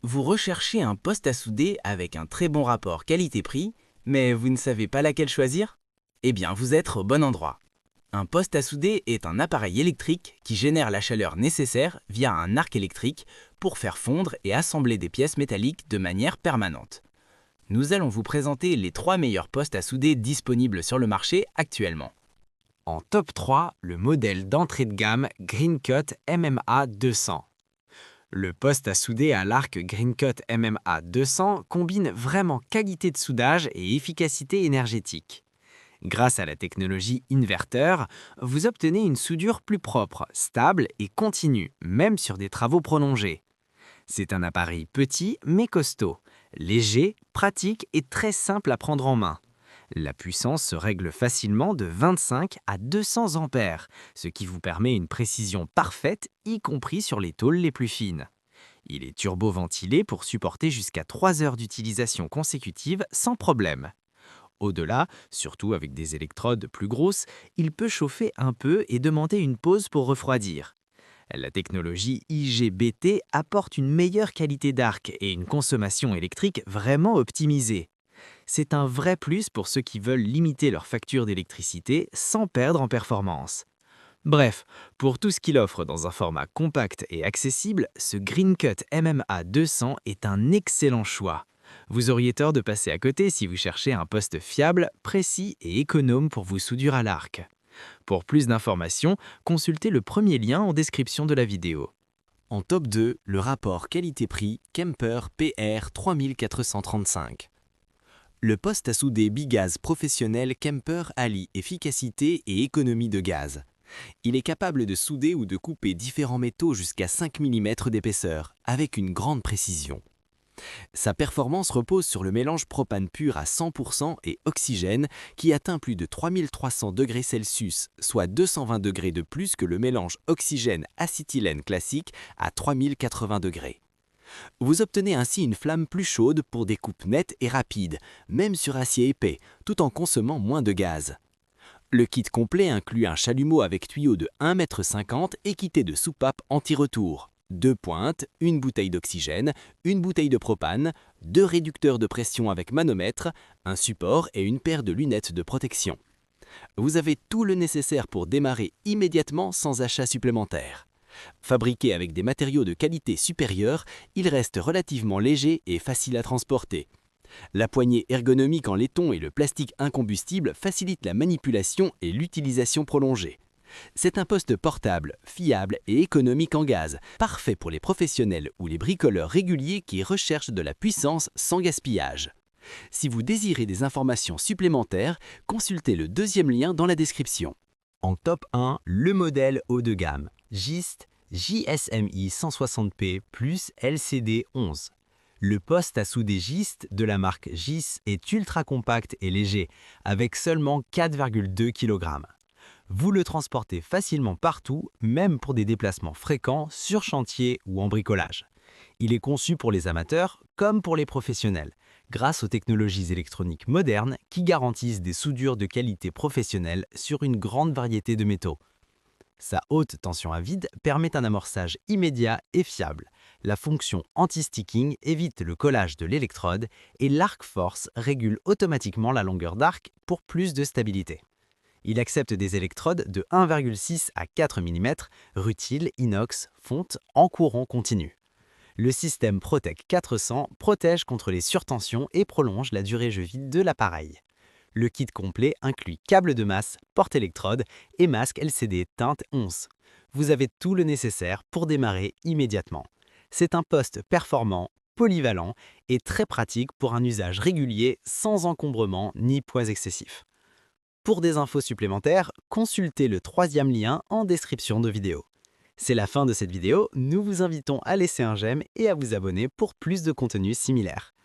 Vous recherchez un poste à souder avec un très bon rapport qualité-prix, mais vous ne savez pas laquelle choisir? Eh bien, vous êtes au bon endroit. Un poste à souder est un appareil électrique qui génère la chaleur nécessaire via un arc électrique pour faire fondre et assembler des pièces métalliques de manière permanente. Nous allons vous présenter les 3 meilleurs postes à souder disponibles sur le marché actuellement. En top 3, le modèle d'entrée de gamme GreenCut MMA 200. Le poste à souder à l'arc GreenCut MMA 200 combine vraiment qualité de soudage et efficacité énergétique. Grâce à la technologie inverteur, vous obtenez une soudure plus propre, stable et continue, même sur des travaux prolongés. C'est un appareil petit mais costaud, léger, pratique et très simple à prendre en main. La puissance se règle facilement de 25 à 200 ampères, ce qui vous permet une précision parfaite, y compris sur les tôles les plus fines. Il est turbo-ventilé pour supporter jusqu'à 3 heures d'utilisation consécutive sans problème. Au-delà, surtout avec des électrodes plus grosses, il peut chauffer un peu et demander une pause pour refroidir. La technologie IGBT apporte une meilleure qualité d'arc et une consommation électrique vraiment optimisée. C'est un vrai plus pour ceux qui veulent limiter leur facture d'électricité sans perdre en performance. Bref, pour tout ce qu'il offre dans un format compact et accessible, ce GreenCut MMA 200 est un excellent choix. Vous auriez tort de passer à côté si vous cherchez un poste fiable, précis et économe pour vous soudure à l'arc. Pour plus d'informations, consultez le premier lien en description de la vidéo. En top 2, le rapport qualité-prix Kemper PR 3435. Le poste à souder bigaz professionnel Kemper allie efficacité et économie de gaz. Il est capable de souder ou de couper différents métaux jusqu'à 5 mm d'épaisseur, avec une grande précision. Sa performance repose sur le mélange propane pur à 100% et oxygène qui atteint plus de 3300 degrés Celsius, soit 220 degrés de plus que le mélange oxygène-acétylène classique à 3080 degrés. Vous obtenez ainsi une flamme plus chaude pour des coupes nettes et rapides, même sur acier épais, tout en consommant moins de gaz. Le kit complet inclut un chalumeau avec tuyau de 1,50 m équipé de soupapes anti-retour, 2 pointes, une bouteille d'oxygène, une bouteille de propane, 2 réducteurs de pression avec manomètre, un support et une paire de lunettes de protection. Vous avez tout le nécessaire pour démarrer immédiatement sans achat supplémentaire. Fabriqué avec des matériaux de qualité supérieure, il reste relativement léger et facile à transporter. La poignée ergonomique en laiton et le plastique incombustible facilitent la manipulation et l'utilisation prolongée. C'est un poste portable, fiable et économique en gaz, parfait pour les professionnels ou les bricoleurs réguliers qui recherchent de la puissance sans gaspillage. Si vous désirez des informations supplémentaires, consultez le deuxième lien dans la description. En top 1, le modèle haut de gamme, GIST JSMI 160p plus LCD 11. Le poste à souder GIST de la marque GIS est ultra compact et léger, avec seulement 4,2 kg. Vous le transportez facilement partout, même pour des déplacements fréquents sur chantier ou en bricolage. Il est conçu pour les amateurs comme pour les professionnels, grâce aux technologies électroniques modernes qui garantissent des soudures de qualité professionnelle sur une grande variété de métaux. Sa haute tension à vide permet un amorçage immédiat et fiable. La fonction anti-sticking évite le collage de l'électrode et l'Arc Force régule automatiquement la longueur d'arc pour plus de stabilité. Il accepte des électrodes de 1,6 à 4 mm, rutile, inox, fonte en courant continu. Le système Protec 400 protège contre les surtensions et prolonge la durée de vie de l'appareil. Le kit complet inclut câble de masse, porte-électrode et masque LCD teinte 11. Vous avez tout le nécessaire pour démarrer immédiatement. C'est un poste performant, polyvalent et très pratique pour un usage régulier sans encombrement ni poids excessif. Pour des infos supplémentaires, consultez le troisième lien en description de vidéo. C'est la fin de cette vidéo, nous vous invitons à laisser un j'aime et à vous abonner pour plus de contenus similaires.